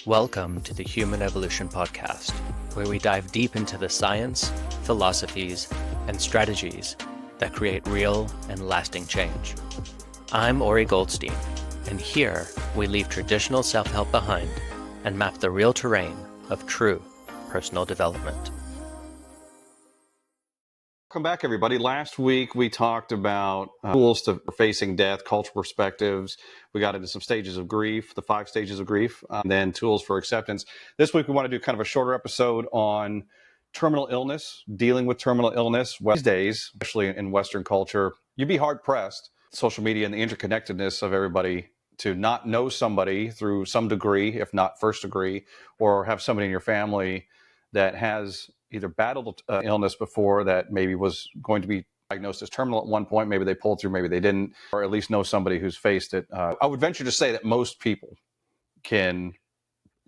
Welcome to the Human Evolution Podcast, where we dive deep into the science, philosophies, and strategies that create real and lasting change. I'm Goldstein, and here we leave traditional self-help behind and map the real terrain of true personal development. Welcome back, everybody. Last week, we talked about tools for facing death, cultural perspectives. We got into some stages of grief, the 5 stages of grief, and then tools for acceptance. This week, we want to do kind of a shorter episode on terminal illness, dealing with terminal illness. These days, especially in Western culture, you'd be hard-pressed, social media and the interconnectedness of everybody, to not know somebody through some degree, if not first degree, or have somebody in your family that has either battled illness before that maybe was going to be diagnosed as terminal at one point. Maybe they pulled through, maybe they didn't, or at least know somebody who's faced it. I would venture to say that most people can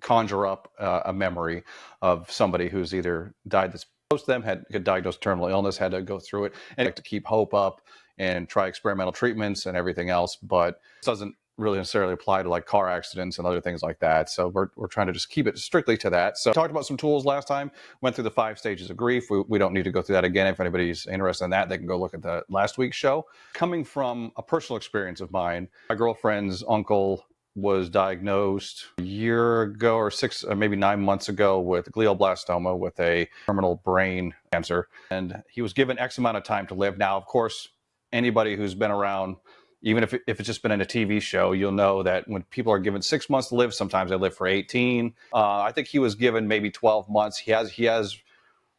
conjure up a memory of somebody who's either died that's close to them, had diagnosed terminal illness, had to go through it, and to keep hope up and try experimental treatments and everything else. But it doesn't really necessarily apply to like car accidents and other things like that. So we're trying to just keep it strictly to that. So we talked about some tools last time, went through the 5 stages of grief. We don't need to go through that again. If anybody's interested in that, they can go look at the last week's show. Coming from a personal experience of mine, my girlfriend's uncle was diagnosed a year ago or 6 or maybe 9 months ago with glioblastoma, with a terminal brain cancer. And he was given X amount of time to live. Now, of course, anybody who's been around, even if it's just been in a TV show, you'll know that when people are given 6 months to live, sometimes they live for 18. I think he was given maybe 12 months. He has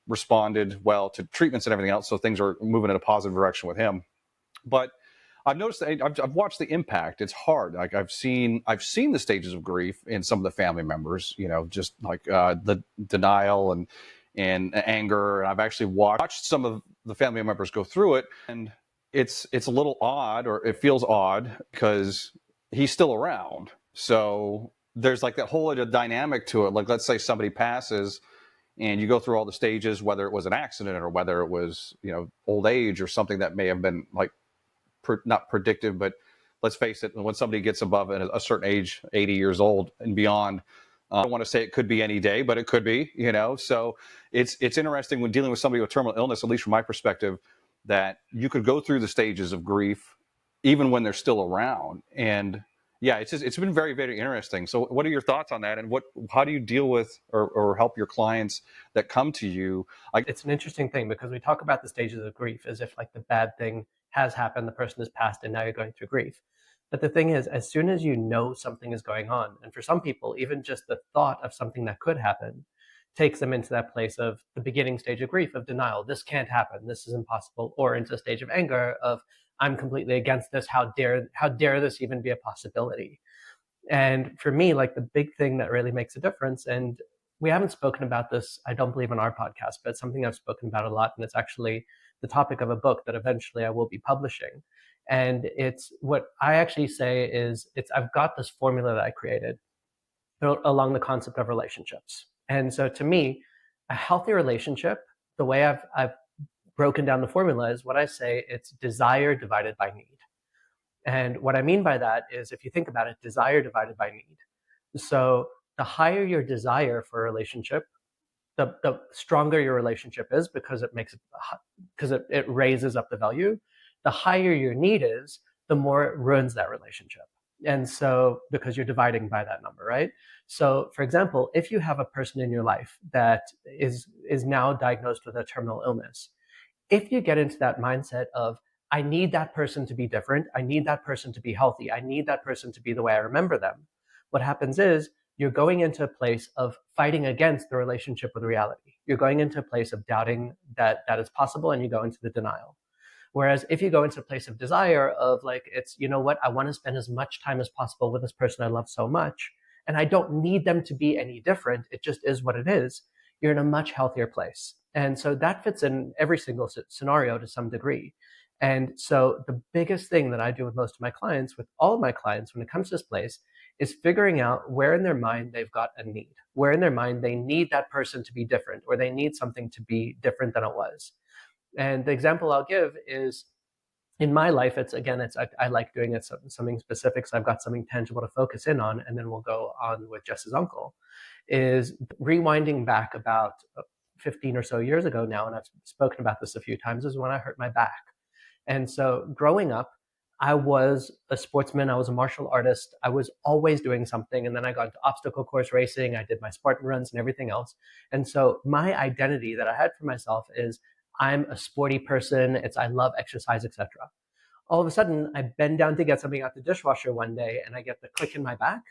responded well to treatments and everything else, so things are moving in a positive direction with him. But I've noticed that I've watched the impact. It's hard. Like I've seen the stages of grief in some of the family members. You know, just like the denial and anger. And I've actually watched some of the family members go through it, and it's a little odd, or it feels odd, because he's still around. So there's like that whole other dynamic to it. Like, let's say somebody passes and you go through all the stages, whether it was an accident or whether it was, old age or something that may have been like not predictive, but let's face it, when somebody gets above a certain age, 80 years old and beyond, I don't want to say it could be any day, but it could be, So it's interesting when dealing with somebody with terminal illness, at least from my perspective, that you could go through the stages of grief even when they're still around. And yeah, it's been very, very interesting. So what are your thoughts on that? And how do you deal with or help your clients that come to you? It's an interesting thing, because we talk about the stages of grief as if like the bad thing has happened, the person has passed, and now you're going through grief. But the thing is, as soon as you know something is going on, and for some people, even just the thought of something that could happen takes them into that place of the beginning stage of grief, of denial. This can't happen. This is impossible. Or into a stage of anger of, I'm completely against this. How dare this even be a possibility? And for me, like the big thing that really makes a difference, and we haven't spoken about this, I don't believe, on our podcast, but it's something I've spoken about a lot. And it's actually the topic of a book that eventually I will be publishing. And it's what I actually say is I've got this formula that I created along the concept of relationships. And so to me, a healthy relationship, the way I've broken down the formula is what I say, it's desire divided by need. And what I mean by that is, if you think about it, desire divided by need. So the higher your desire for a relationship, the stronger your relationship is, because it raises up the value. The higher your need is, the more it ruins that relationship. And so, because you're dividing by that number, right? So, for example, if you have a person in your life that is now diagnosed with a terminal illness, if you get into that mindset of, I need that person to be different, I need that person to be healthy, I need that person to be the way I remember them, what happens is you're going into a place of fighting against the relationship with reality. You're going into a place of doubting that it's possible, and you go into the denial. Whereas if you go into a place of desire of like, it's, you know what, I want to spend as much time as possible with this person I love so much, and I don't need them to be any different, it just is what it is, you're in a much healthier place. And so that fits in every single scenario to some degree. And so the biggest thing that I do with most of my clients, with all of my clients when it comes to this place, is figuring out where in their mind they've got a need, where in their mind they need that person to be different, or they need something to be different than it was. And the example I'll give is, in my life, I like doing it something specific, so I've got something tangible to focus in on, and then we'll go on with Jess's uncle, is rewinding back about 15 or so years ago now, and I've spoken about this a few times, is when I hurt my back. And so growing up, I was a sportsman, I was a martial artist, I was always doing something, and then I got into obstacle course racing, I did my Spartan runs and everything else. And so my identity that I had for myself is I'm a sporty person, I love exercise, etc. All of a sudden, I bend down to get something out the dishwasher one day, and I get the click in my back.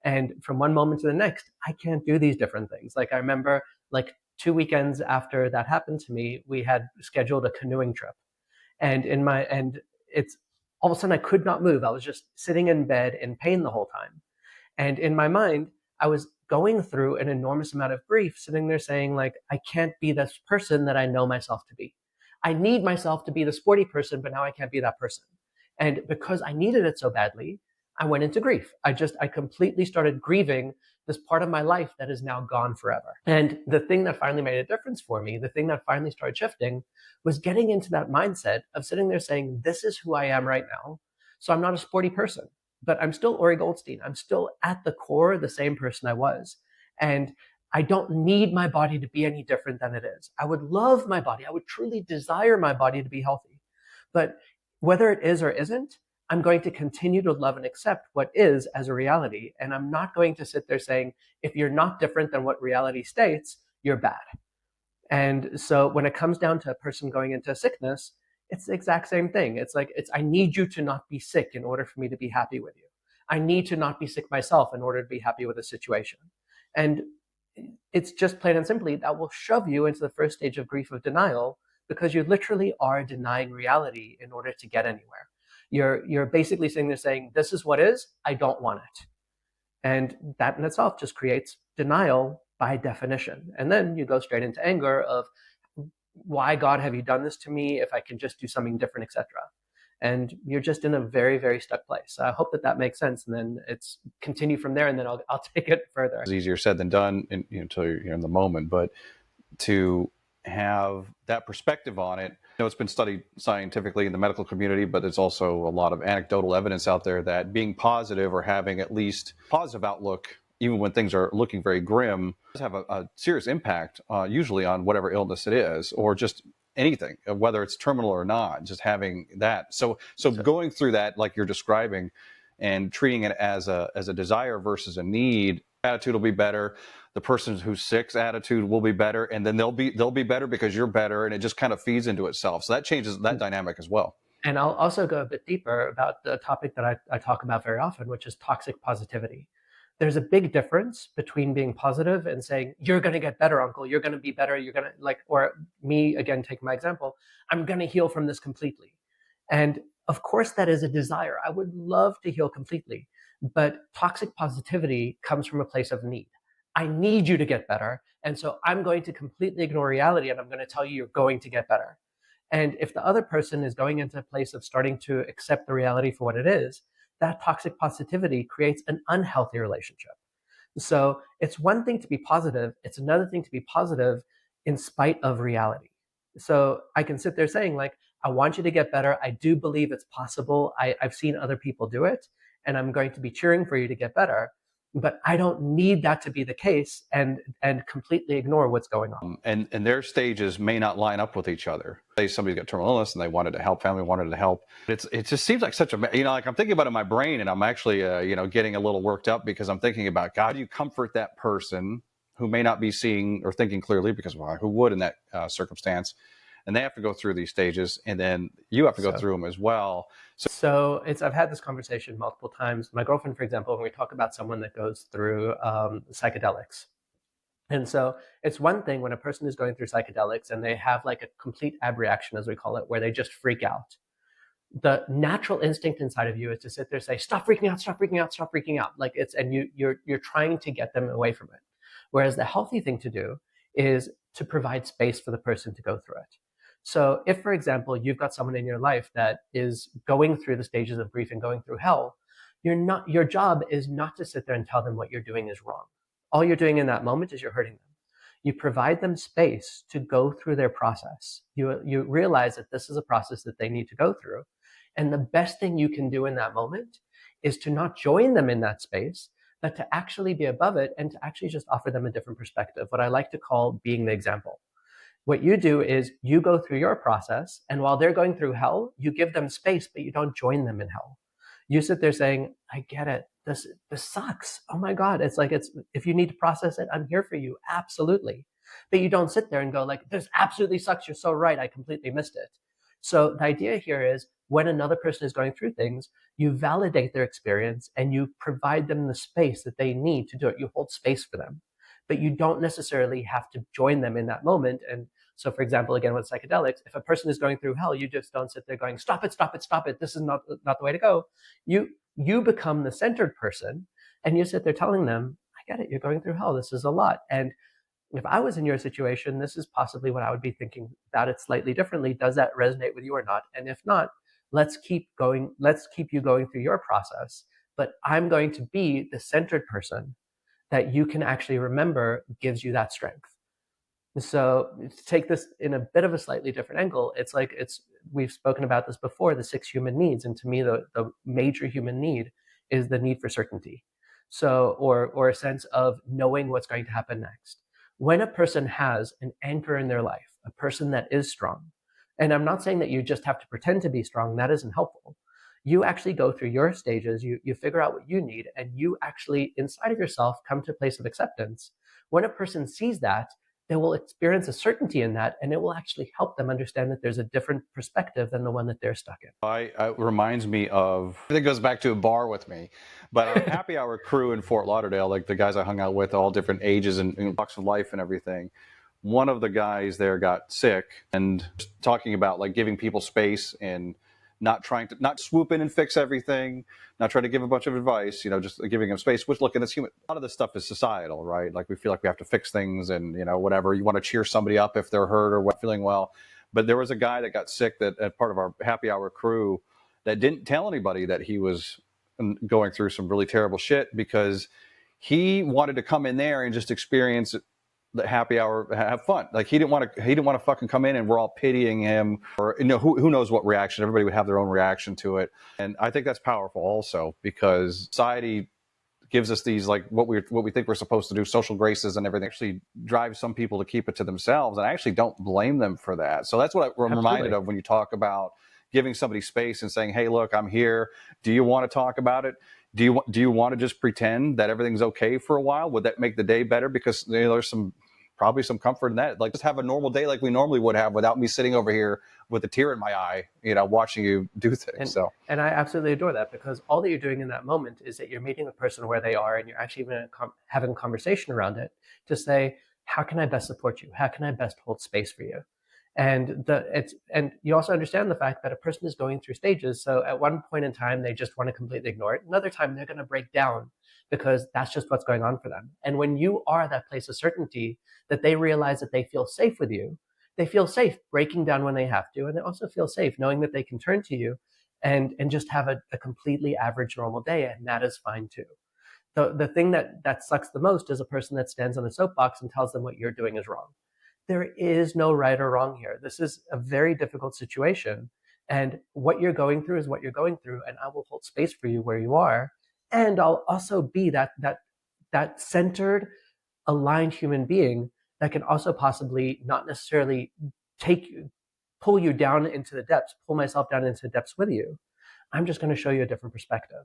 And from one moment to the next, I can't do these different things. Like I remember, like 2 weekends after that happened to me, we had scheduled a canoeing trip, and it's all of a sudden I could not move. I was just sitting in bed in pain the whole time. And in my mind, I was going through an enormous amount of grief, sitting there saying, like, I can't be this person that I know myself to be. I need myself to be the sporty person, but now I can't be that person. And because I needed it so badly, I went into grief. I completely started grieving this part of my life that is now gone forever. And the thing that finally made a difference for me, the thing that finally started shifting, was getting into that mindset of sitting there saying, this is who I am right now. So I'm not a sporty person, but I'm still Ori Goldstein. I'm still at the core the same person I was. And I don't need my body to be any different than it is. I would love my body. I would truly desire my body to be healthy. But whether it is or isn't, I'm going to continue to love and accept what is as a reality. And I'm not going to sit there saying, if you're not different than what reality states, you're bad. And so when it comes down to a person going into sickness, it's the exact same thing. I need you to not be sick in order for me to be happy with you. I need to not be sick myself in order to be happy with the situation. And it's just plain and simply that will shove you into the first stage of grief of denial, because you literally are denying reality in order to get anywhere. You're basically sitting there saying, this is what is, I don't want it. And that in itself just creates denial by definition. And then you go straight into anger of, why, God, have you done this to me? If I can just do something different, etc. And you're just in a very, very stuck place. So I hope that makes sense. And then it's continue from there, and then I'll take it further. It's easier said than done until you're in the moment, but to have that perspective on it. It's been studied scientifically in the medical community, but there's also a lot of anecdotal evidence out there that being positive or having at least positive outlook, even when things are looking very grim, does have a serious impact, usually on whatever illness it is, or just anything, whether it's terminal or not, just having that. So going through that, like you're describing, and treating it as a desire versus a need, attitude will be better. The person who's sick's attitude will be better, and then they'll be better because you're better, and it just kind of feeds into itself. So that changes that dynamic as well. And I'll also go a bit deeper about the topic that I talk about very often, which is toxic positivity. There's a big difference between being positive and saying, you're going to get better, uncle, you're going to be better, you're going to or me, again, take my example, I'm going to heal from this completely. And of course, that is a desire. I would love to heal completely, but toxic positivity comes from a place of need. I need you to get better. And so I'm going to completely ignore reality, and I'm going to tell you you're going to get better. And if the other person is going into a place of starting to accept the reality for what it is, that toxic positivity creates an unhealthy relationship. So it's one thing to be positive. It's another thing to be positive in spite of reality. So I can sit there saying, like, I want you to get better. I do believe it's possible. I've seen other people do it, and I'm going to be cheering for you to get better. But I don't need that to be the case and completely ignore what's going on. And their stages may not line up with each other. Say somebody's got terminal illness and they wanted to help, family wanted to help. It just seems like such a, like I'm thinking about it in my brain, and I'm actually, getting a little worked up because I'm thinking about, God, how do you comfort that person who may not be seeing or thinking clearly, because who would in that circumstance? And they have to go through these stages, and then you have to go through them as well. So I've had this conversation multiple times. My girlfriend, for example, when we talk about someone that goes through psychedelics. And so it's one thing when a person is going through psychedelics and they have like a complete abreaction, as we call it, where they just freak out. The natural instinct inside of you is to sit there and say, stop freaking out, stop freaking out, stop freaking out. You're trying to get them away from it. Whereas the healthy thing to do is to provide space for the person to go through it. So if, for example, you've got someone in your life that is going through the stages of grief and going through hell, your job is not to sit there and tell them what you're doing is wrong. All you're doing in that moment is you're hurting them. You provide them space to go through their process. You realize that this is a process that they need to go through. And the best thing you can do in that moment is to not join them in that space, but to actually be above it and to actually just offer them a different perspective, what I like to call being the example. What you do is you go through your process, and while they're going through hell, you give them space, but you don't join them in hell. You sit there saying, I get it. This sucks. Oh my God. It's like, if you need to process it, I'm here for you. Absolutely. But you don't sit there and go like, this absolutely sucks. You're so right. I completely missed it. So the idea here is when another person is going through things, you validate their experience and you provide them the space that they need to do it. You hold space for them, but you don't necessarily have to join them in that moment. And so, for example, again, with psychedelics, if a person is going through hell, you just don't sit there going, stop it, stop it, stop it. This is not the way to go. You become the centered person and you sit there telling them, I get it. You're going through hell. This is a lot. And if I was in your situation, this is possibly what I would be thinking about it slightly differently. Does that resonate with you or not? And if not, let's keep going. Let's keep you going through your process. But I'm going to be the centered person that you can actually remember gives you that strength. So to take this in a bit of a slightly different angle, we've spoken about this before, the 6 human needs. And to me, the major human need is the need for certainty. So, or a sense of knowing what's going to happen next. When a person has an anchor in their life, a person that is strong, and I'm not saying that you just have to pretend to be strong, that isn't helpful. You actually go through your stages, you figure out what you need, and you actually, inside of yourself, come to a place of acceptance. When a person sees that, they will experience a certainty in that, and it will actually help them understand that there's a different perspective than the one that they're stuck in. It reminds me of, I think it goes back to a bar with me, but our happy hour crew in Fort Lauderdale, like the guys I hung out with, all different ages and walks of life and everything. One of the guys there got sick, and talking about like giving people space and not swoop in and fix everything, not trying to give a bunch of advice, just giving them space, which, look, and it's human. A lot of this stuff is societal, right? Like we feel like we have to fix things and, whatever. You want to cheer somebody up if they're hurt or feeling well. But there was a guy that got sick that part of our happy hour crew that didn't tell anybody that he was going through some really terrible shit, because he wanted to come in there and just experience the happy hour, have fun. Like he didn't want to fucking come in and we're all pitying him, or who knows what reaction. Everybody would have their own reaction to it. And I think that's powerful also, because society gives us these, like, what we think we're supposed to do, social graces and everything, actually drives some people to keep it to themselves. And I actually don't blame them for that. So that's what I'm reminded of when you talk about giving somebody space and saying, hey, look, I'm here. Do you want to talk about it? Do you want to just pretend that everything's okay for a while? Would that make the day better? Because there's probably some comfort in that. Like, just have a normal day like we normally would have, without me sitting over here with a tear in my eye, watching you do things. And I absolutely adore that, because all that you're doing in that moment is that you're meeting the person where they are, and you're actually even having a conversation around it to say, how can I best support you? How can I best hold space for you? And you also understand the fact that a person is going through stages. So at one point in time, they just want to completely ignore it. Another time, they're going to break down because that's just what's going on for them. And when you are that place of certainty, that they realize that they feel safe with you, they feel safe breaking down when they have to. And they also feel safe knowing that they can turn to you and just have a completely average, normal day. And that is fine too. The thing that sucks the most is a person that stands on a soapbox and tells them what you're doing is wrong. There is no right or wrong here. This is a very difficult situation. And what you're going through is what you're going through. And I will hold space for you where you are. And I'll also be that centered, aligned human being that can also possibly not necessarily pull you down into the depths, pull myself down into the depths with you. I'm just going to show you a different perspective.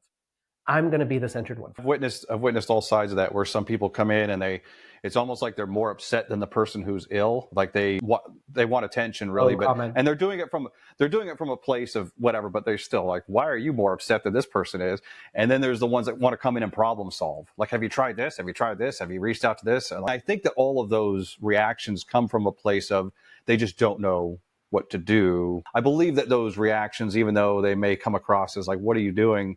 I'm going to be the centered one. I've witnessed all sides of that, where some people come in and it's almost like they're more upset than the person who's ill. Like they want attention, really, and they're doing it from a place of whatever, but they're still like, why are you more upset than this person is? And then there's the ones that want to come in and problem solve. Like, have you tried this? Have you tried this? Have you reached out to this? And I think that all of those reactions come from a place of they just don't know what to do. I believe that those reactions, even though they may come across as like, what are you doing?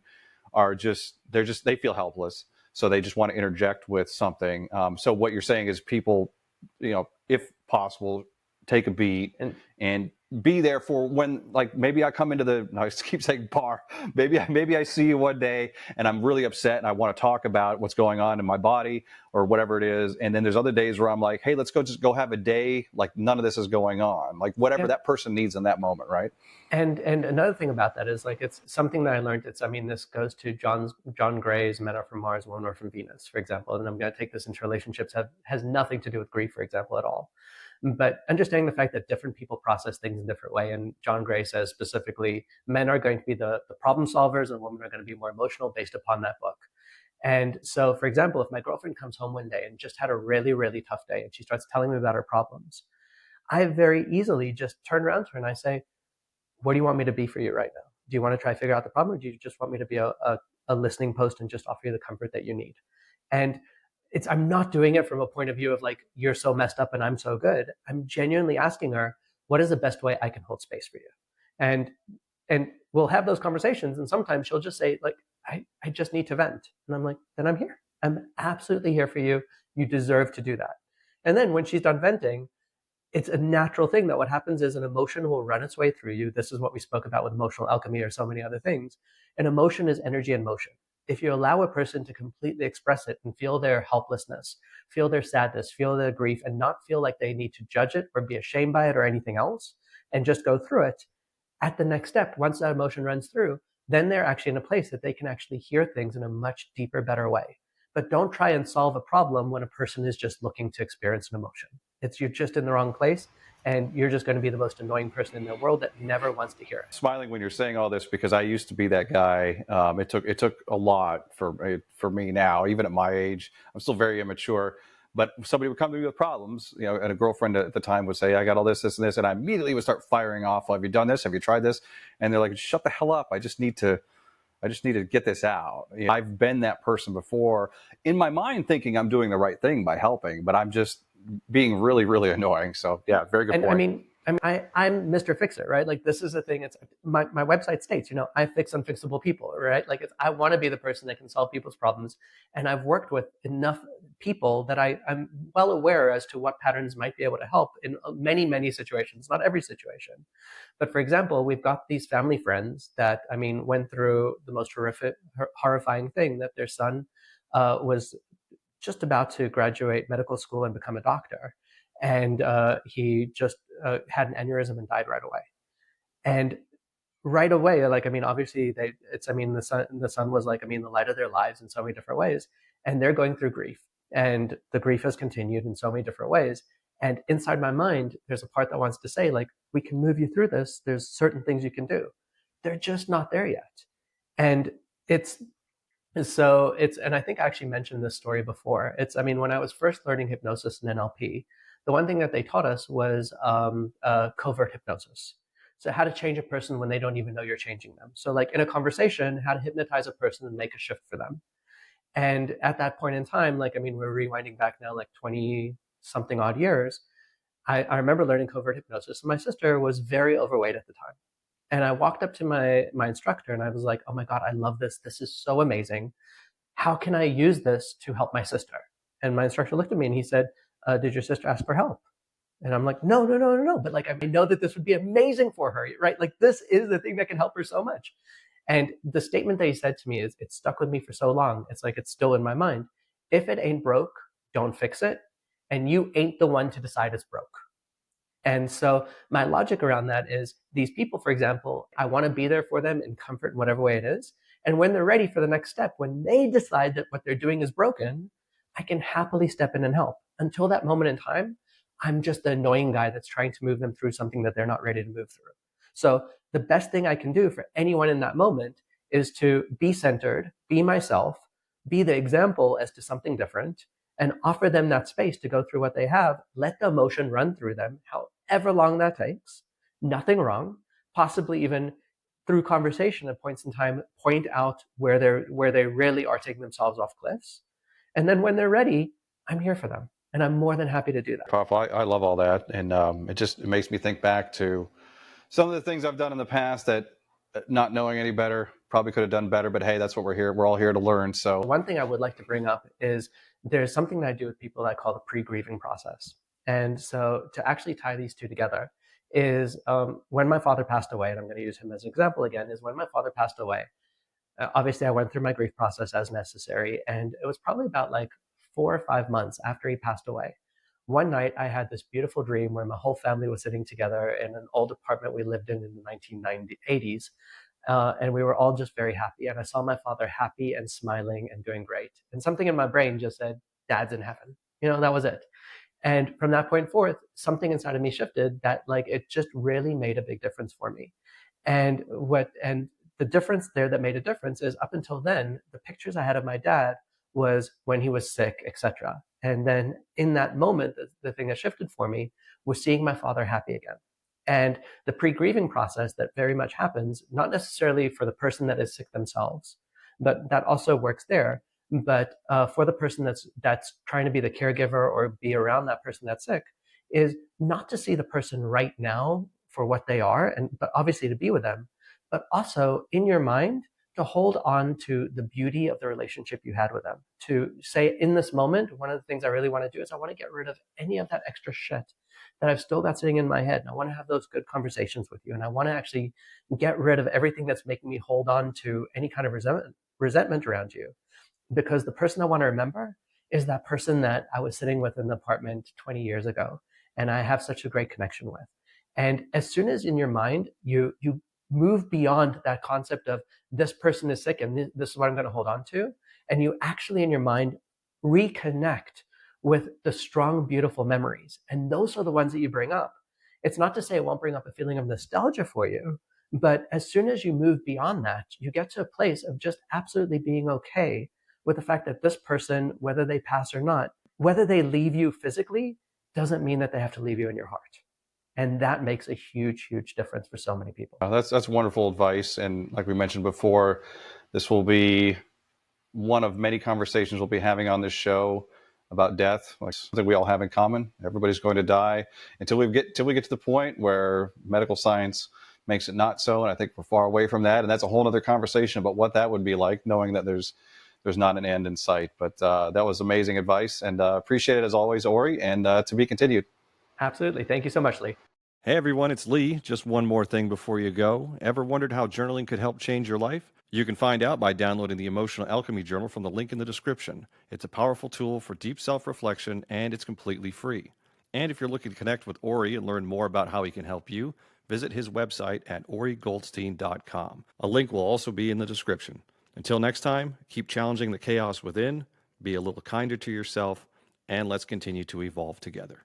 They feel helpless, so they just want to interject with something. So what you're saying is, people, if possible, take a beat and be there for when, like, maybe I come into I keep saying bar, maybe I see you one day and I'm really upset and I want to talk about what's going on in my body or whatever it is, and then there's other days where I'm like, hey, let's go have a day like none of this is going on, like whatever that person needs in that moment, right? And another thing about that is, like, it's something that I learned. This goes to John Gray's Men Are From Mars, Women Are From Venus, for example. And I'm going to take this into relationships. Has nothing to do with grief, for example, at all. But understanding the fact that different people process things in a different way. And John Gray says specifically, men are going to be the problem solvers and women are going to be more emotional based upon that book. And so, for example, if my girlfriend comes home one day and just had a really, really tough day and she starts telling me about her problems, I very easily just turn around to her and I say, what do you want me to be for you right now? Do you want to try to figure out the problem, or do you just want me to be a listening post and just offer you the comfort that you need? And I'm not doing it from a point of view of like, you're so messed up and I'm so good. I'm genuinely asking her, what is the best way I can hold space for you? And we'll have those conversations. And sometimes she'll just say, like, I just need to vent. And I'm like, then I'm here. I'm absolutely here for you. You deserve to do that. And then when she's done venting, it's a natural thing that what happens is an emotion will run its way through you. This is what we spoke about with emotional alchemy or so many other things. An emotion is energy in motion. If you allow a person to completely express it and feel their helplessness, feel their sadness, feel their grief, and not feel like they need to judge it or be ashamed by it or anything else, and just go through it, at the next step, once that emotion runs through, then they're actually in a place that they can actually hear things in a much deeper, better way. But don't try and solve a problem when a person is just looking to experience an emotion. You're just in the wrong place, and you're just going to be the most annoying person in the world that never wants to hear it. Smiling when you're saying all this because I used to be that guy. It took a lot for me now, even at my age. I'm still very immature. But somebody would come to me with problems, and a girlfriend at the time would say, I got all this, this, and this. And I immediately would start firing off. Have you done this? Have you tried this? And they're like, shut the hell up. I just need to get this out. I've been that person before in my mind thinking I'm doing the right thing by helping, but I'm just being really, really annoying. So yeah, very good point. I'm Mr. Fix-It, right? Like, this is the thing. It's my website states, I fix unfixable people, right? Like, I want to be the person that can solve people's problems. And I've worked with enough people that I'm well aware as to what patterns might be able to help in many, many situations, not every situation. But for example, we've got these family friends that, went through the most horrifying thing, that their son was just about to graduate medical school and become a doctor. And he just had an aneurysm and died right away. And right away, obviously the son was like, the light of their lives in so many different ways. And they're going through grief. And the grief has continued in so many different ways. And inside my mind, there's a part that wants to say, like, we can move you through this. There's certain things you can do. They're just not there yet. And and I think I actually mentioned this story before. When I was first learning hypnosis and NLP, the one thing that they taught us was covert hypnosis. So how to change a person when they don't even know you're changing them. So like in a conversation, how to hypnotize a person and make a shift for them. And at that point in time, we're rewinding back now like 20 something odd years. I remember learning covert hypnosis, and my sister was very overweight at the time. And I walked up to my instructor and I was like, oh my God, I love this. This is so amazing. How can I use this to help my sister? And my instructor looked at me and he said, did your sister ask for help? And I'm like, no. But like, I know that this would be amazing for her, right? Like, this is the thing that can help her so much. And the statement that he said to me it stuck with me for so long. It's like, it's still in my mind. If it ain't broke, don't fix it. And you ain't the one to decide it's broke. And so my logic around that is, these people, for example, I want to be there for them in comfort in whatever way it is. And when they're ready for the next step, when they decide that what they're doing is broken, I can happily step in and help. Until that moment in time, I'm just the annoying guy that's trying to move them through something that they're not ready to move through. So the best thing I can do for anyone in that moment is to be centered, be myself, be the example as to something different, and offer them that space to go through what they have. Let the emotion run through them, however long that takes. Nothing wrong. Possibly even through conversation at points in time, point out where they really are taking themselves off cliffs. And then when they're ready, I'm here for them. And I'm more than happy to do that. Powerful. I love all that. And it makes me think back to some of the things I've done in the past that, not knowing any better, probably could have done better. But hey, that's what we're here. We're all here to learn. So one thing I would like to bring up is there's something that I do with people that I call the pre-grieving process. And so to actually tie these two together is when my father passed away, and I'm going to use him as an example again, is when my father passed away. Obviously, I went through my grief process as necessary, and it was probably about like 4 or 5 months after he passed away. One night, I had this beautiful dream where my whole family was sitting together in an old apartment we lived in the 1980s, and we were all just very happy. And I saw my father happy and smiling and doing great. And something in my brain just said, "Dad's in heaven." That was it. And from that point forth, something inside of me shifted that like it just really made a big difference for me. And the difference there that made a difference is up until then, the pictures I had of my dad was when he was sick, etc. And then in that moment, the thing that shifted for me was seeing my father happy again. And the pre-grieving process that very much happens, not necessarily for the person that is sick themselves, but that also works there. But for the person that's trying to be the caregiver or be around that person that's sick, is not to see the person right now for what they are, but obviously to be with them, but also in your mind to hold on to the beauty of the relationship you had with them. To say in this moment, one of the things I really want to do is I want to get rid of any of that extra shit that I've still got sitting in my head. And I want to have those good conversations with you. And I want to actually get rid of everything that's making me hold on to any kind of resentment around you. Because the person I want to remember is that person that I was sitting with in the apartment 20 years ago, and I have such a great connection with. And as soon as in your mind, you move beyond that concept of this person is sick and this is what I'm going to hold on to, and you actually in your mind reconnect with the strong, beautiful memories. And those are the ones that you bring up. It's not to say it won't bring up a feeling of nostalgia for you, but as soon as you move beyond that, you get to a place of just absolutely being okay with the fact that this person, whether they pass or not, whether they leave you physically, doesn't mean that they have to leave you in your heart. And that makes a huge, huge difference for so many people. That's wonderful advice. And like we mentioned before, this will be one of many conversations we'll be having on this show about death, like something we all have in common. Everybody's going to die until we get to the point where medical science makes it not so. And I think we're far away from that. And that's a whole other conversation about what that would be like, knowing that there's not an end in sight. But that was amazing advice, and appreciate it as always, Ori, and to be continued. Absolutely. Thank you so much, Lee. Hey everyone, it's Lee. Just one more thing before you go. Ever wondered how journaling could help change your life? You can find out by downloading the Emotional Alchemy Journal from the link in the description. It's a powerful tool for deep self-reflection, and it's completely free. And if you're looking to connect with Ori and learn more about how he can help you, visit his website at origoldstein.com. A link will also be in the description. Until next time, keep challenging the chaos within, be a little kinder to yourself, and let's continue to evolve together.